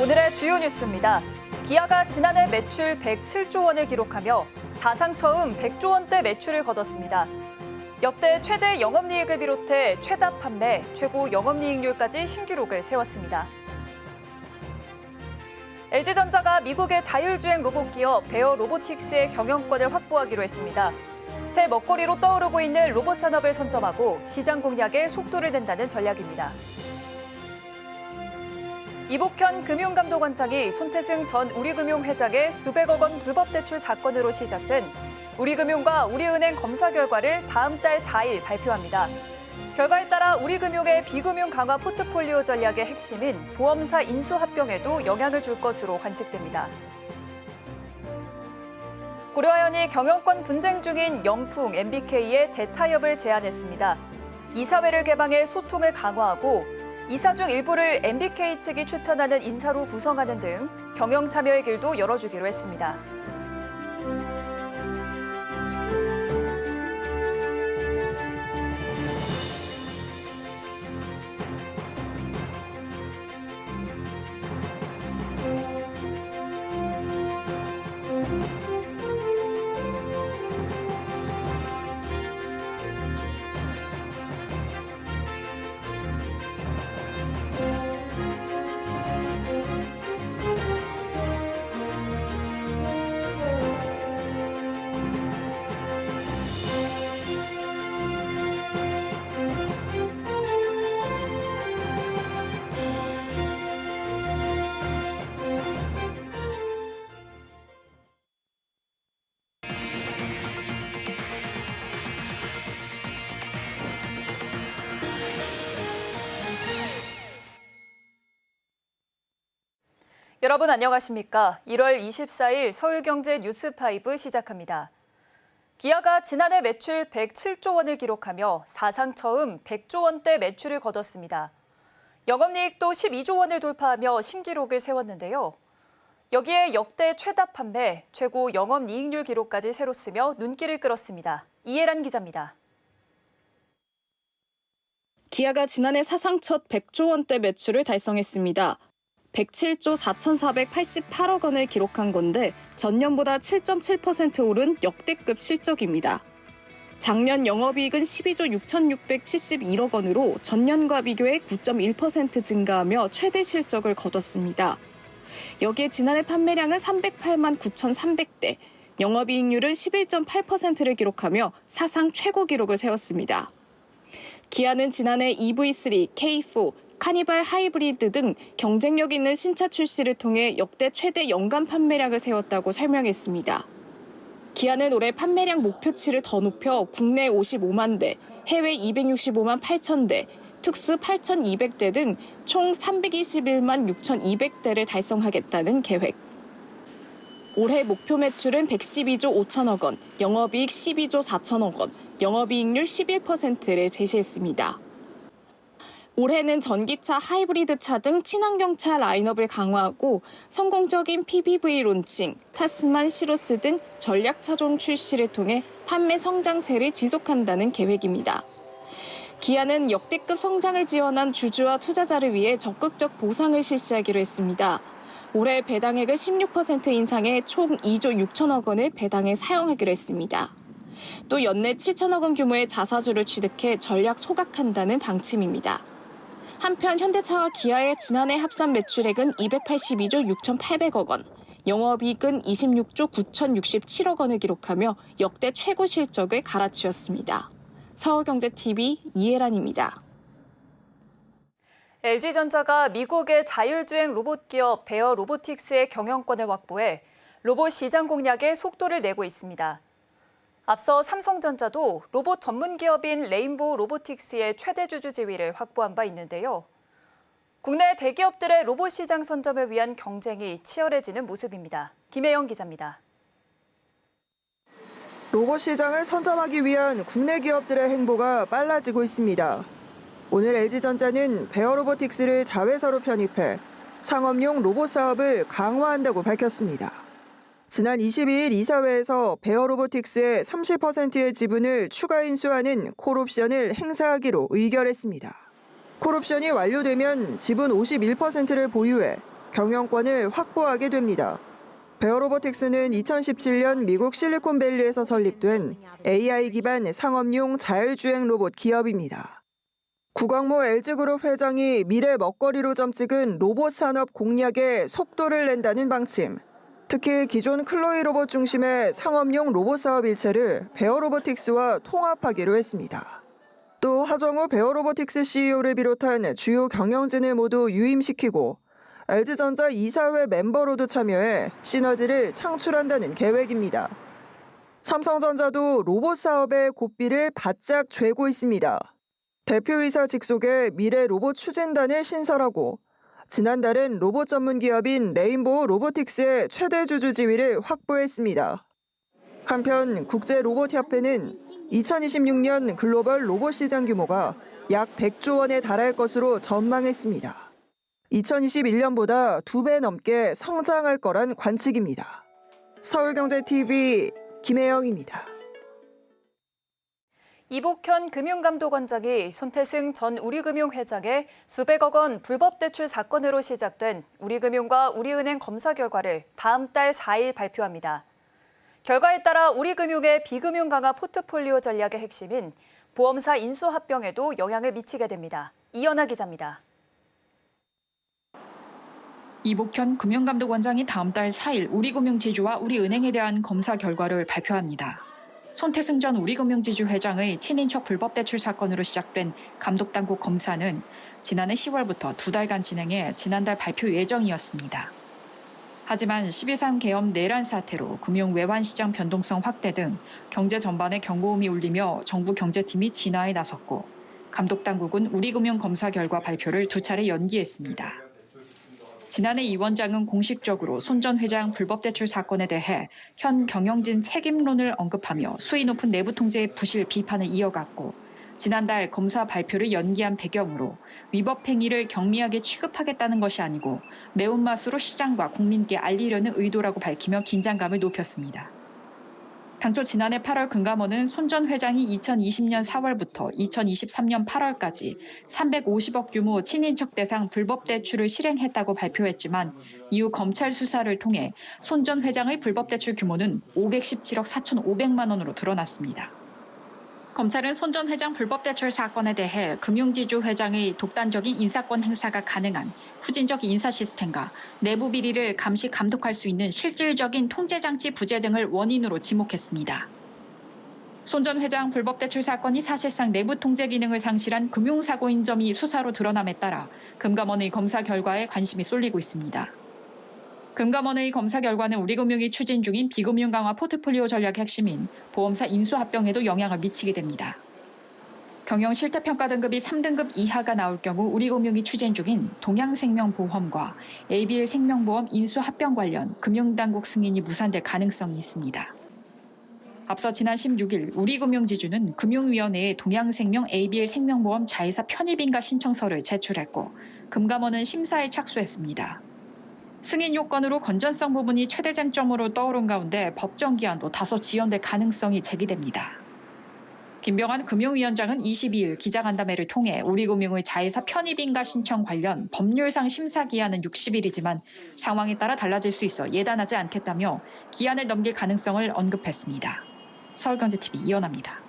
오늘의 주요 뉴스입니다. 기아가 지난해 매출 107조 원을 기록하며 사상 처음 100조 원대 매출을 거뒀습니다. 역대 최대 영업이익을 비롯해 최다 판매, 최고 영업이익률까지 신기록을 세웠습니다. LG전자가 미국의 자율주행 로봇 기업 베어 로보틱스의 경영권을 확보하기로 했습니다. 새 먹거리로 떠오르고 있는 로봇 산업을 선점하고 시장 공략에 속도를 낸다는 전략입니다. 이복현 금융감독원장이 손태승 전 우리금융 회장의 수백억 원 불법 대출 사건으로 시작된 우리금융과 우리은행 검사 결과를 다음 달 4일 발표합니다. 결과에 따라 우리금융의 비금융 강화 포트폴리오 전략의 핵심인 보험사 인수 합병에도 영향을 줄 것으로 관측됩니다. 고려아연이 경영권 분쟁 중인 영풍, MBK의 대타협을 제안했습니다. 이사회를 개방해 소통을 강화하고 이사 중 일부를 MBK 측이 추천하는 인사로 구성하는 등 경영 참여의 길도 열어주기로 했습니다. 여러분 안녕하십니까? 1월 24일 서울경제 뉴스5 시작합니다. 기아가 지난해 매출 107조 원을 기록하며 사상 처음 100조 원대 매출을 거뒀습니다. 영업이익도 12조 원을 돌파하며 신기록을 세웠는데요. 여기에 역대 최다 판매, 최고 영업이익률 기록까지 새로 쓰며 눈길을 끌었습니다. 이해란 기자입니다. 기아가 지난해 사상 첫 100조 원대 매출을 달성했습니다. 107조 4,488억 원을 기록한 건데 전년보다 7.7% 오른 역대급 실적입니다. 작년 영업이익은 12조 6,671억 원으로 전년과 비교해 9.1% 증가하며 최대 실적을 거뒀습니다. 여기에 지난해 판매량은 308만 9,300대, 영업이익률은 11.8%를 기록하며 사상 최고 기록을 세웠습니다. 기아는 지난해 EV3, K4, 카니발 하이브리드 등 경쟁력 있는 신차 출시를 통해 역대 최대 연간 판매량을 세웠다고 설명했습니다. 기아는 올해 판매량 목표치를 더 높여 국내 55만 대, 해외 265만 8천 대, 특수 8,200대 등 총 321만 6,200대를 달성하겠다는 계획. 올해 목표 매출은 112조 5천억 원, 영업이익 12조 4천억 원, 영업이익률 11%를 제시했습니다. 올해는 전기차, 하이브리드차 등 친환경차 라인업을 강화하고 성공적인 PPV 론칭, 타스만, 시로스 등 전략 차종 출시를 통해 판매 성장세를 지속한다는 계획입니다. 기아는 역대급 성장을 지원한 주주와 투자자를 위해 적극적 보상을 실시하기로 했습니다. 올해 배당액을 16% 인상해 총 2조 6천억 원을 배당에 사용하기로 했습니다. 또 연내 7천억 원 규모의 자사주를 취득해 전략 소각한다는 방침입니다. 한편 현대차와 기아의 지난해 합산 매출액은 282조 6,800억 원, 영업이익은 26조 9,067억 원을 기록하며 역대 최고 실적을 갈아치웠습니다. 서울경제TV 이혜란입니다. LG전자가 미국의 자율주행 로봇 기업 베어 로보틱스의 경영권을 확보해 로봇 시장 공략에 속도를 내고 있습니다. 앞서 삼성전자도 로봇 전문 기업인 레인보우 로보틱스의 최대 주주 지위를 확보한 바 있는데요. 국내 대기업들의 로봇 시장 선점을 위한 경쟁이 치열해지는 모습입니다. 김혜영 기자입니다. 로봇 시장을 선점하기 위한 국내 기업들의 행보가 빨라지고 있습니다. 오늘 LG전자는 베어 로보틱스를 자회사로 편입해 상업용 로봇 사업을 강화한다고 밝혔습니다. 지난 22일 이사회에서 베어 로보틱스의 30%의 지분을 추가 인수하는 콜옵션을 행사하기로 의결했습니다. 콜옵션이 완료되면 지분 51%를 보유해 경영권을 확보하게 됩니다. 베어로보틱스는 2017년 미국 실리콘밸리에서 설립된 AI 기반 상업용 자율주행 로봇 기업입니다. 구광모 LG그룹 회장이 미래 먹거리로 점 찍은 로봇 산업 공략에 속도를 낸다는 방침. 특히 기존 클로이 로봇 중심의 상업용 로봇 사업 일체를 베어로보틱스와 통합하기로 했습니다. 또 하정우 베어로보틱스 CEO를 비롯한 주요 경영진을 모두 유임시키고 LG전자 이사회 멤버로도 참여해 시너지를 창출한다는 계획입니다. 삼성전자도 로봇 사업에 고삐를 바짝 쬐고 있습니다. 대표이사 직속의 미래 로봇 추진단을 신설하고 지난달엔 로봇 전문 기업인 레인보우 로보틱스의 최대 주주 지위를 확보했습니다. 한편 국제로봇협회는 2026년 글로벌 로봇 시장 규모가 약 100조 원에 달할 것으로 전망했습니다. 2021년보다 2배 넘게 성장할 거란 관측입니다. 서울경제TV 김혜영입니다. 이복현 금융감독원장이 손태승 전 우리금융회장의 수백억 원 불법 대출 사건으로 시작된 우리금융과 우리은행 검사 결과를 다음 달 4일 발표합니다. 결과에 따라 우리금융의 비금융 강화 포트폴리오 전략의 핵심인 보험사 인수합병에도 영향을 미치게 됩니다. 이연아 기자입니다. 이복현 금융감독원장이 다음 달 4일 우리금융지주와 우리은행에 대한 검사 결과를 발표합니다. 손태승 전 우리금융지주 회장의 친인척 불법 대출 사건으로 시작된 감독당국 검사는 지난해 10월부터 2달간 진행해 지난달 발표 예정이었습니다. 하지만 12.3 계엄 내란 사태로 금융 외환시장 변동성 확대 등 경제 전반에 경고음이 울리며 정부 경제팀이 진화에 나섰고 감독당국은 우리금융 검사 결과 발표를 2차례 연기했습니다. 지난해 이 원장은 공식적으로 손 전 회장 불법 대출 사건에 대해 현 경영진 책임론을 언급하며 수위 높은 내부 통제의 부실 비판을 이어갔고 지난달 검사 발표를 연기한 배경으로 위법 행위를 경미하게 취급하겠다는 것이 아니고 매운맛으로 시장과 국민께 알리려는 의도라고 밝히며 긴장감을 높였습니다. 당초 지난해 8월 금감원은 손 전 회장이 2020년 4월부터 2023년 8월까지 350억 규모 친인척 대상 불법 대출을 실행했다고 발표했지만 이후 검찰 수사를 통해 손 전 회장의 불법 대출 규모는 517억 4,500만 원으로 드러났습니다. 검찰은 손 전 회장 불법 대출 사건에 대해 금융지주 회장의 독단적인 인사권 행사가 가능한 후진적 인사 시스템과 내부 비리를 감시 감독할 수 있는 실질적인 통제장치 부재 등을 원인으로 지목했습니다. 손 전 회장 불법 대출 사건이 사실상 내부 통제 기능을 상실한 금융사고인 점이 수사로 드러남에 따라 금감원의 검사 결과에 관심이 쏠리고 있습니다. 금감원의 검사 결과는 우리금융이 추진 중인 비금융 강화 포트폴리오 전략 핵심인 보험사 인수합병에도 영향을 미치게 됩니다. 경영 실태평가 등급이 3등급 이하가 나올 경우 우리금융이 추진 중인 동양생명보험과 ABL 생명보험 인수합병 관련 금융당국 승인이 무산될 가능성이 있습니다. 앞서 지난 16일 우리금융지주는 금융위원회에 동양생명 ABL 생명보험 자회사 편입인가 신청서를 제출했고 금감원은 심사에 착수했습니다. 승인 요건으로 건전성 부분이 최대 쟁점으로 떠오른 가운데 법정 기한도 다소 지연될 가능성이 제기됩니다. 김병환 금융위원장은 22일 기자간담회를 통해 우리금융의 자회사 편입인가 신청 관련 법률상 심사 기한은 60일이지만 상황에 따라 달라질 수 있어 예단하지 않겠다며 기한을 넘길 가능성을 언급했습니다. 서울경제TV 이연아입니다.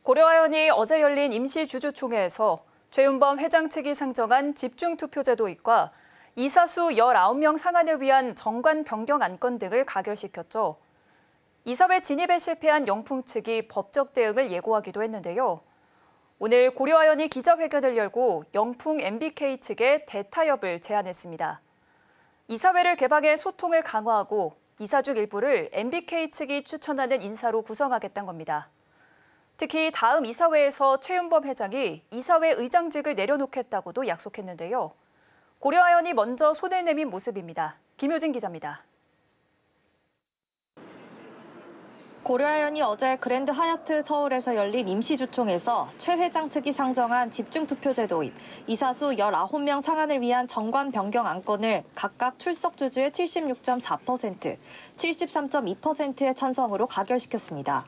고려아연이 어제 열린 임시주주총회에서 최윤범 회장 측이 상정한 집중투표제 도입과 이사수 19명 상한을 위한 정관 변경 안건 등을 가결시켰죠. 이사회 진입에 실패한 영풍 측이 법적 대응을 예고하기도 했는데요. 오늘 고려아연이 기자회견을 열고 영풍 MBK 측에 대타협을 제안했습니다. 이사회를 개방해 소통을 강화하고 이사직 일부를 MBK 측이 추천하는 인사로 구성하겠다는 겁니다. 특히 다음 이사회에서 최윤범 회장이 이사회 의장직을 내려놓겠다고도 약속했는데요. 고려아연이 먼저 손을 내민 모습입니다. 김효진 기자입니다. 고려아연이 어제 그랜드 하얏트 서울에서 열린 임시주총에서 최 회장 측이 상정한 집중투표제 도입, 이사수 19명 상한을 위한 정관 변경 안건을 각각 출석 주주의 76.4%, 73.2%의 찬성으로 가결시켰습니다.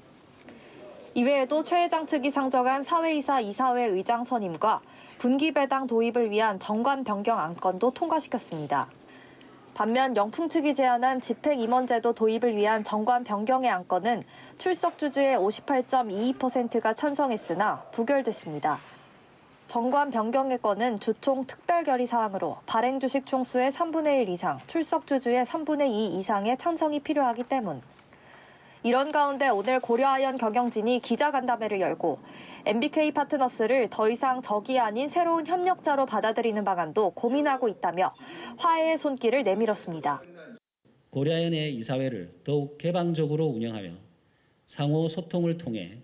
이외에도 최 회장 측이 상정한 사회이사 이사회 의장 선임과 분기 배당 도입을 위한 정관 변경 안건도 통과시켰습니다. 반면 영풍 측이 제안한 집행임원제도 도입을 위한 정관 변경의 안건은 출석 주주의 58.22%가 찬성했으나 부결됐습니다. 정관 변경의 건은 주총 특별결의 사항으로 발행 주식 총수의 3분의 1 이상, 출석 주주의 3분의 2 이상의 찬성이 필요하기 때문. 이런 가운데 오늘 고려아연 경영진이 기자간담회를 열고 MBK 파트너스를 더 이상 적이 아닌 새로운 협력자로 받아들이는 방안도 고민하고 있다며 화해의 손길을 내밀었습니다. 고려아연의 이사회를 더욱 개방적으로 운영하며 상호 소통을 통해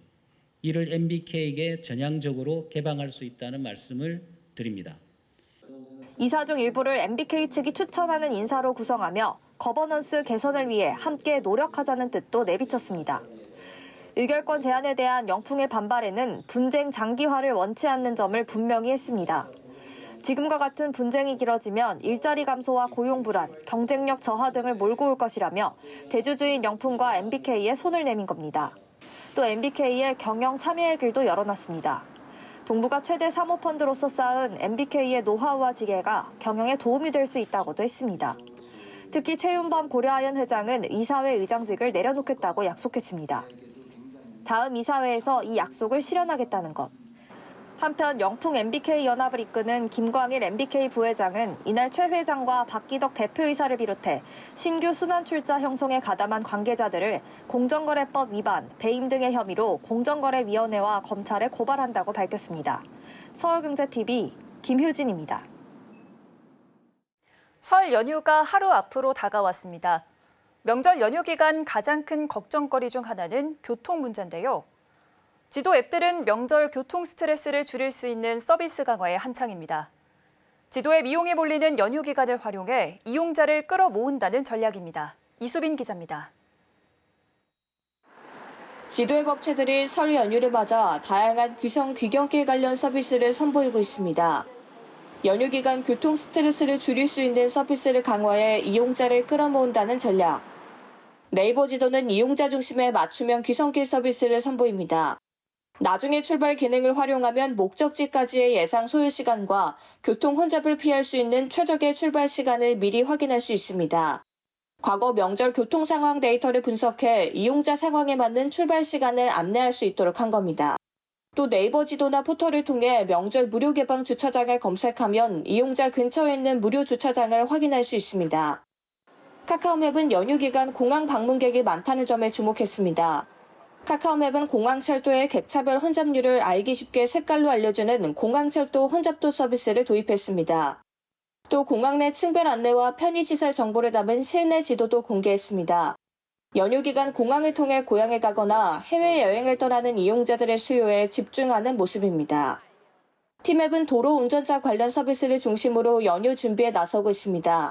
이를 MBK에게 전향적으로 개방할 수 있다는 말씀을 드립니다. 이사 중 일부를 MBK 측이 추천하는 인사로 구성하며 거버넌스 개선을 위해 함께 노력하자는 뜻도 내비쳤습니다. 의결권 제한에 대한 영풍의 반발에는 분쟁 장기화를 원치 않는 점을 분명히 했습니다. 지금과 같은 분쟁이 길어지면 일자리 감소와 고용 불안, 경쟁력 저하 등을 몰고 올 것이라며 대주주인 영풍과 MBK에 손을 내민 겁니다. 또 MBK의 경영 참여의 길도 열어놨습니다. 동부가 최대 사모펀드로서 쌓은 MBK의 노하우와 지혜가 경영에 도움이 될 수 있다고도 했습니다. 특히 최윤범 고려아연 회장은 이사회 의장직을 내려놓겠다고 약속했습니다. 다음 이사회에서 이 약속을 실현하겠다는 것. 한편 영풍 MBK 연합을 이끄는 김광일 MBK 부회장은 이날 최 회장과 박기덕 대표이사를 비롯해 신규 순환출자 형성에 가담한 관계자들을 공정거래법 위반, 배임 등의 혐의로 공정거래위원회와 검찰에 고발한다고 밝혔습니다. 서울경제TV 김효진입니다. 설 연휴가 하루 앞으로 다가왔습니다. 명절 연휴 기간 가장 큰 걱정거리 중 하나는 교통 문제인데요. 지도 앱들은 명절 교통 스트레스를 줄일 수 있는 서비스 강화에 한창입니다. 지도앱 이용에 몰리는 연휴 기간을 활용해 이용자를 끌어모은다는 전략입니다. 이수빈 기자입니다. 지도앱 업체들이 설 연휴를 맞아 다양한 귀성 귀경길 관련 서비스를 선보이고 있습니다. 연휴 기간 교통 스트레스를 줄일 수 있는 서비스를 강화해 이용자를 끌어모은다는 전략. 네이버 지도는 이용자 중심의 맞춤형 귀성길 서비스를 선보입니다. 나중에 출발 기능을 활용하면 목적지까지의 예상 소요 시간과 교통 혼잡을 피할 수 있는 최적의 출발 시간을 미리 확인할 수 있습니다. 과거 명절 교통 상황 데이터를 분석해 이용자 상황에 맞는 출발 시간을 안내할 수 있도록 한 겁니다. 또 네이버 지도나 포털을 통해 명절 무료 개방 주차장을 검색하면 이용자 근처에 있는 무료 주차장을 확인할 수 있습니다. 카카오맵은 연휴 기간 공항 방문객이 많다는 점에 주목했습니다. 카카오맵은 공항철도의 객차별 혼잡률을 알기 쉽게 색깔로 알려주는 공항철도 혼잡도 서비스를 도입했습니다. 또 공항 내 층별 안내와 편의시설 정보를 담은 실내 지도도 공개했습니다. 연휴 기간 공항을 통해 고향에 가거나 해외여행을 떠나는 이용자들의 수요에 집중하는 모습입니다. 티맵은 도로 운전자 관련 서비스를 중심으로 연휴 준비에 나서고 있습니다.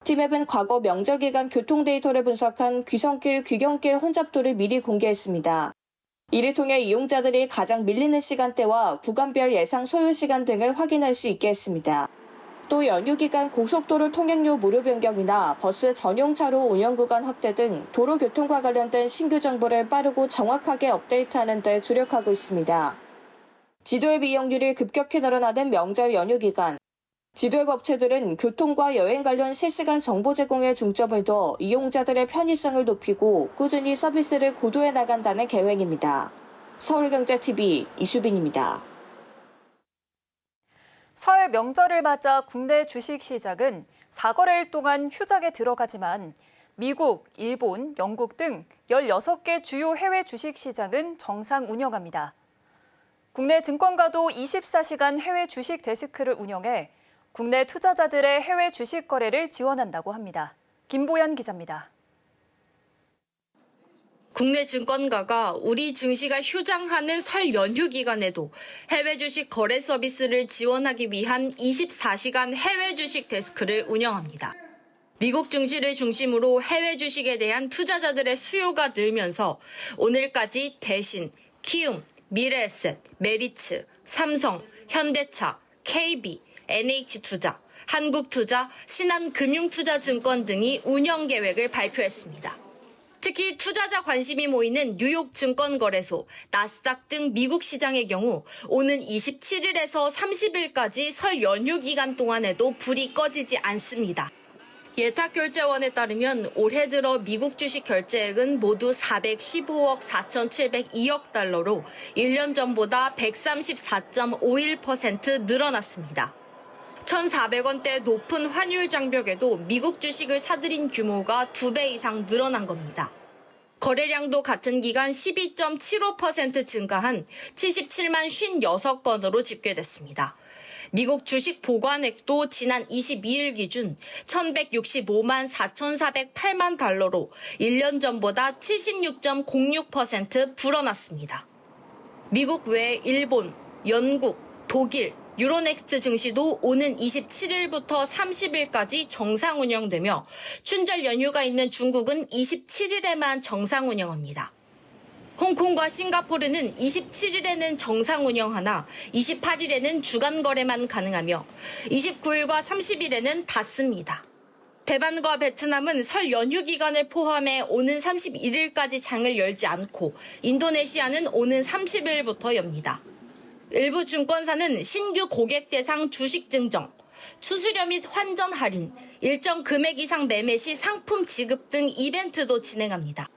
티맵은 과거 명절 기간 교통 데이터를 분석한 귀성길, 귀경길 혼잡도를 미리 공개했습니다. 이를 통해 이용자들이 가장 밀리는 시간대와 구간별 예상 소요 시간 등을 확인할 수 있게 했습니다. 또 연휴 기간 고속도로 통행료 무료 변경이나 버스 전용 차로 운영 구간 확대 등 도로 교통과 관련된 신규 정보를 빠르고 정확하게 업데이트하는 데 주력하고 있습니다. 지도앱 이용률이 급격히 늘어나는 명절 연휴 기간. 지도앱 업체들은 교통과 여행 관련 실시간 정보 제공에 중점을 둬 이용자들의 편의성을 높이고 꾸준히 서비스를 고도해 나간다는 계획입니다. 서울경제TV 이수빈입니다. 설 명절을 맞아 국내 주식시장은 4거래일 동안 휴작에 들어가지만 미국, 일본, 영국 등 16개 주요 해외 주식시장은 정상 운영합니다. 국내 증권가도 24시간 해외 주식 데스크를 운영해 국내 투자자들의 해외 주식 거래를 지원한다고 합니다. 김보연 기자입니다. 국내 증권가가 우리 증시가 휴장하는 설 연휴 기간에도 해외 주식 거래 서비스를 지원하기 위한 24시간 해외 주식 데스크를 운영합니다. 미국 증시를 중심으로 해외 주식에 대한 투자자들의 수요가 늘면서 오늘까지 대신, 키움, 미래에셋, 메리츠, 삼성, 현대차, KB, NH투자, 한국투자, 신한금융투자증권 등이 운영 계획을 발표했습니다. 특히 투자자 관심이 모이는 뉴욕 증권거래소, 나스닥 등 미국 시장의 경우 오는 27일에서 30일까지 설 연휴 기간 동안에도 불이 꺼지지 않습니다. 예탁결제원에 따르면 올해 들어 미국 주식 결제액은 모두 415억 4,702억 달러로 1년 전보다 134.51% 늘어났습니다. 1,400원대 높은 환율 장벽에도 미국 주식을 사들인 규모가 2배 이상 늘어난 겁니다. 거래량도 같은 기간 12.75% 증가한 77만 56건으로 집계됐습니다. 미국 주식 보관액도 지난 22일 기준 1,165만 4,408만 달러로 1년 전보다 76.06% 불어났습니다. 미국 외 일본, 영국, 독일, 유로넥스트 증시도 오는 27일부터 30일까지 정상 운영되며 춘절 연휴가 있는 중국은 27일에만 정상 운영합니다. 홍콩과 싱가포르는 27일에는 정상 운영하나 28일에는 주간 거래만 가능하며 29일과 30일에는 닫습니다. 대만과 베트남은 설 연휴 기간을 포함해 오는 31일까지 장을 열지 않고 인도네시아는 오는 30일부터 엽니다. 일부 증권사는 신규 고객 대상 주식 증정, 수수료 및 환전 할인, 일정 금액 이상 매매 시 상품 지급 등 이벤트도 진행합니다.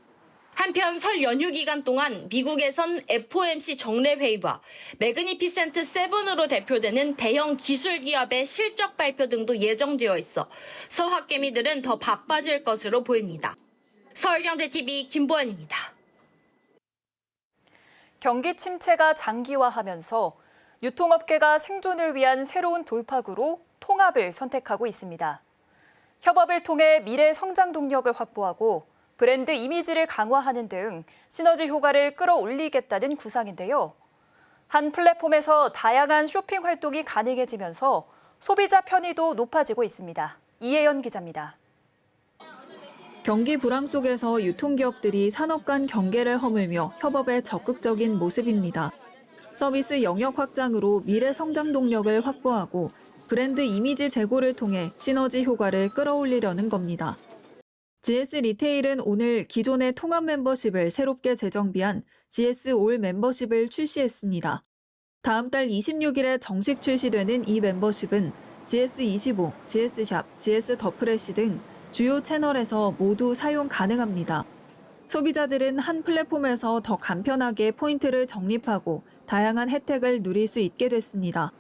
한편 설 연휴 기간 동안 미국에선 FOMC 정례회의와 매그니피센트 7으로 대표되는 대형 기술 기업의 실적 발표 등도 예정되어 있어 서학개미들은 더 바빠질 것으로 보입니다. 서울경제TV 김보연입니다. 경기 침체가 장기화하면서 유통업계가 생존을 위한 새로운 돌파구로 통합을 선택하고 있습니다. 협업을 통해 미래 성장 동력을 확보하고 브랜드 이미지를 강화하는 등 시너지 효과를 끌어올리겠다는 구상인데요. 한 플랫폼에서 다양한 쇼핑 활동이 가능해지면서 소비자 편의도 높아지고 있습니다. 이혜연 기자입니다. 경기 불황 속에서 유통기업들이 산업 간 경계를 허물며 협업에 적극적인 모습입니다. 서비스 영역 확장으로 미래 성장 동력을 확보하고 브랜드 이미지 제고를 통해 시너지 효과를 끌어올리려는 겁니다. GS 리테일은 오늘 기존의 통합 멤버십을 새롭게 재정비한 GS 올 멤버십을 출시했습니다. 다음 달 26일에 정식 출시되는 이 멤버십은 GS25, GS샵, GS 더 프레시 등 주요 채널에서 모두 사용 가능합니다. 소비자들은 한 플랫폼에서 더 간편하게 포인트를 적립하고 다양한 혜택을 누릴 수 있게 됐습니다.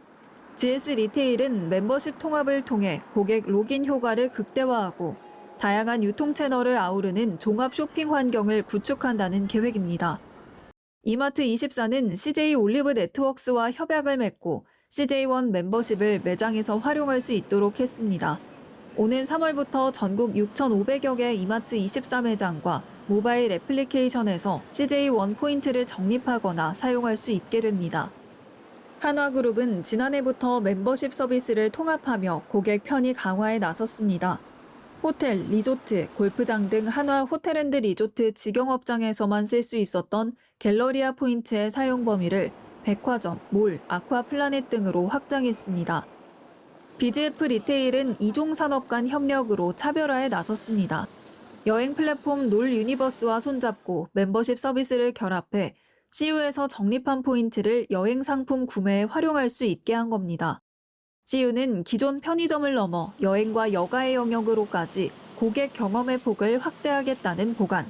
GS 리테일은 멤버십 통합을 통해 고객 로긴 효과를 극대화하고 다양한 유통 채널을 아우르는 종합 쇼핑 환경을 구축한다는 계획입니다. 이마트24는 CJ 올리브 네트워크스와 협약을 맺고 CJ1 멤버십을 매장에서 활용할 수 있도록 했습니다. 오는 3월부터 전국 6,500여 개 이마트24 매장과 모바일 애플리케이션에서 CJ1 포인트를 적립하거나 사용할 수 있게 됩니다. 한화그룹은 지난해부터 멤버십 서비스를 통합하며 고객 편의 강화에 나섰습니다. 호텔, 리조트, 골프장 등 한화 호텔앤드 리조트 직영업장에서만 쓸 수 있었던 갤러리아 포인트의 사용 범위를 백화점, 몰, 아쿠아플라넷 등으로 확장했습니다. BGF 리테일은 이종 산업 간 협력으로 차별화에 나섰습니다. 여행 플랫폼 놀 유니버스와 손잡고 멤버십 서비스를 결합해 CU에서 적립한 포인트를 여행 상품 구매에 활용할 수 있게 한 겁니다. CU는 기존 편의점을 넘어 여행과 여가의 영역으로까지 고객 경험의 폭을 확대하겠다는 보관.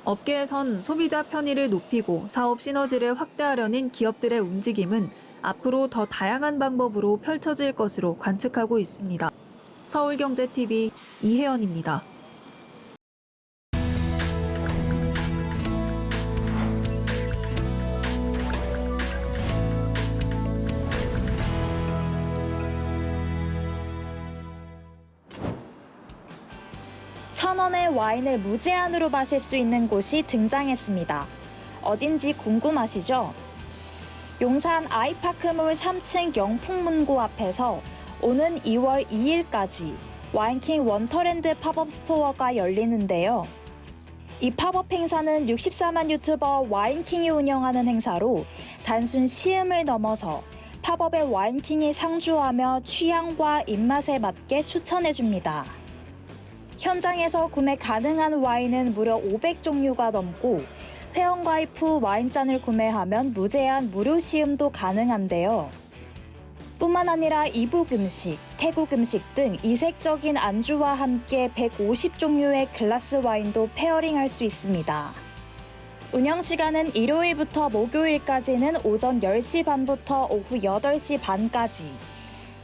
업계에선 소비자 편의를 높이고 사업 시너지를 확대하려는 기업들의 움직임은 앞으로 더 다양한 방법으로 펼쳐질 것으로 관측하고 있습니다. 서울경제TV 이혜연입니다. $1,000원의 와인을 무제한으로 마실 수 있는 곳이 등장했습니다. 어딘지 궁금하시죠? 용산 아이파크몰 3층 영풍문고 앞에서 오는 2월 2일까지 와인킹 원터랜드 팝업 스토어가 열리는데요. 이 팝업 행사는 64만 유튜버 와인킹이 운영하는 행사로 단순 시음을 넘어서 팝업의 와인킹이 상주하며 취향과 입맛에 맞게 추천해줍니다. 현장에서 구매 가능한 와인은 무려 500종류가 넘고 회원가입 후 와인잔을 구매하면 무제한 무료 시음도 가능한데요. 뿐만 아니라 이북 음식, 태국 음식 등 이색적인 안주와 함께 150종류의 글라스 와인도 페어링할 수 있습니다. 운영 시간은 일요일부터 목요일까지는 오전 10시 반부터 오후 8시 반까지,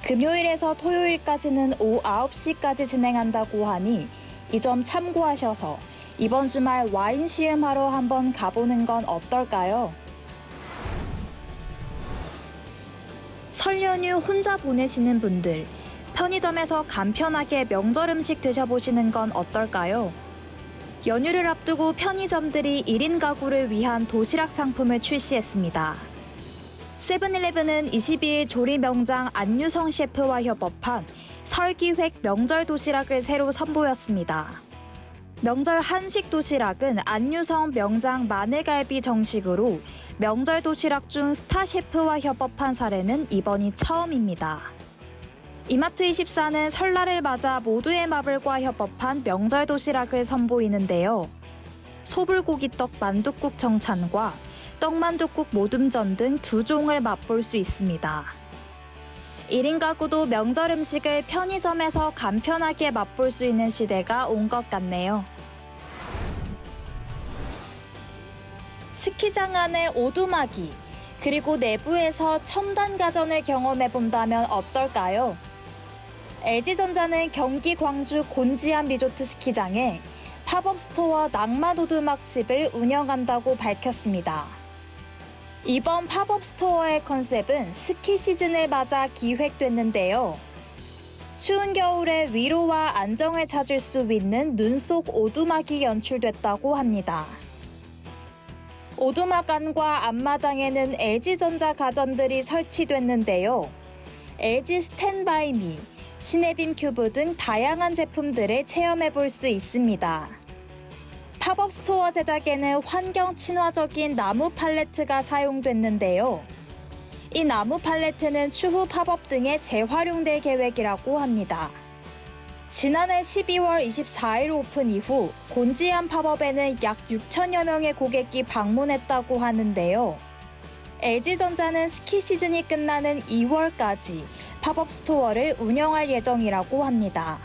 금요일에서 토요일까지는 오후 9시까지 진행한다고 하니 이 점 참고하셔서 이번 주말 와인 시음하러 한번 가보는 건 어떨까요? 설 연휴 혼자 보내시는 분들, 편의점에서 간편하게 명절 음식 드셔보시는 건 어떨까요? 연휴를 앞두고 편의점들이 1인 가구를 위한 도시락 상품을 출시했습니다. 세븐일레븐은 22일 조리 명장 안유성 셰프와 협업한 설기획 명절 도시락을 새로 선보였습니다. 명절 한식 도시락은 안유성 명장 마늘갈비 정식으로 명절 도시락 중 스타 셰프와 협업한 사례는 이번이 처음입니다. 이마트24는 설날을 맞아 모두의 마블과 협업한 명절 도시락을 선보이는데요. 소불고기떡 만둣국 정찬과 떡만둣국 모둠전 등 2종을 맛볼 수 있습니다. 1인 가구도 명절 음식을 편의점에서 간편하게 맛볼 수 있는 시대가 온 것 같네요. 스키장 안에 오두막이, 그리고 내부에서 첨단 가전을 경험해 본다면 어떨까요? LG전자는 경기 광주 곤지암 리조트 스키장에 팝업 스토어 낭만 오두막집을 운영한다고 밝혔습니다. 이번 팝업 스토어의 컨셉은 스키 시즌을 맞아 기획됐는데요. 추운 겨울에 위로와 안정을 찾을 수 있는 눈 속 오두막이 연출됐다고 합니다. 오두막 안과 앞마당에는 LG전자 가전들이 설치됐는데요. LG 스탠바이미, 시네빔 큐브 등 다양한 제품들을 체험해 볼 수 있습니다. 팝업 스토어 제작에는 환경 친화적인 나무 팔레트가 사용됐는데요. 이 나무 팔레트는 추후 팝업 등에 재활용될 계획이라고 합니다. 지난해 12월 24일 오픈 이후 곤지암 팝업에는 약 6천여 명의 고객이 방문했다고 하는데요. LG전자는 스키 시즌이 끝나는 2월까지 팝업 스토어를 운영할 예정이라고 합니다.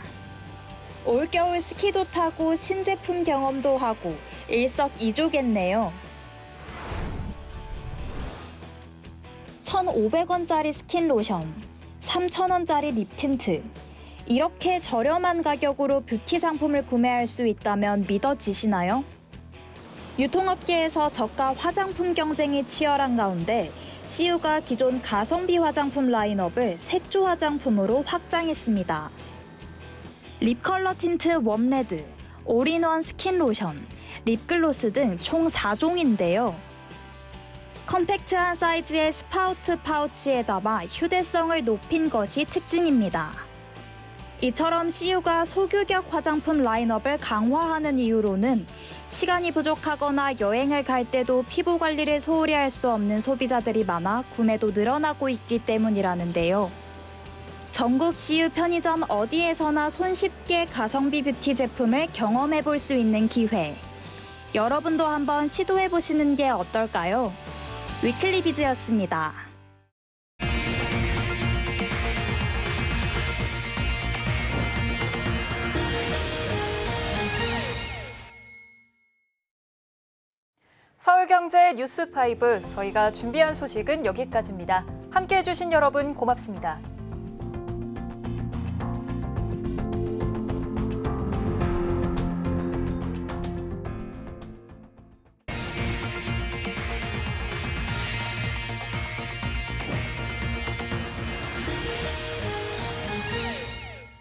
올겨울 스키도 타고 신제품 경험도 하고 일석이조겠네요. 1,500원짜리 스킨 로션, 3,000원짜리 립 틴트. 이렇게 저렴한 가격으로 뷰티 상품을 구매할 수 있다면 믿어지시나요? 유통업계에서 저가 화장품 경쟁이 치열한 가운데 CU가 기존 가성비 화장품 라인업을 색조 화장품으로 확장했습니다. 립 컬러 틴트 웜레드, 올인원 스킨 로션, 립글로스 등 총 4종인데요. 컴팩트한 사이즈의 스파우트 파우치에 담아 휴대성을 높인 것이 특징입니다. 이처럼 CU가 소규격 화장품 라인업을 강화하는 이유로는 시간이 부족하거나 여행을 갈 때도 피부 관리를 소홀히 할 수 없는 소비자들이 많아 구매도 늘어나고 있기 때문이라는데요. 전국 CU 편의점 어디에서나 손쉽게 가성비 뷰티 제품을 경험해 볼 수 있는 기회. 여러분도 한번 시도해 보시는 게 어떨까요? 위클리 비즈였습니다. 서울경제 뉴스5, 저희가 준비한 소식은 여기까지입니다. 함께해 주신 여러분 고맙습니다.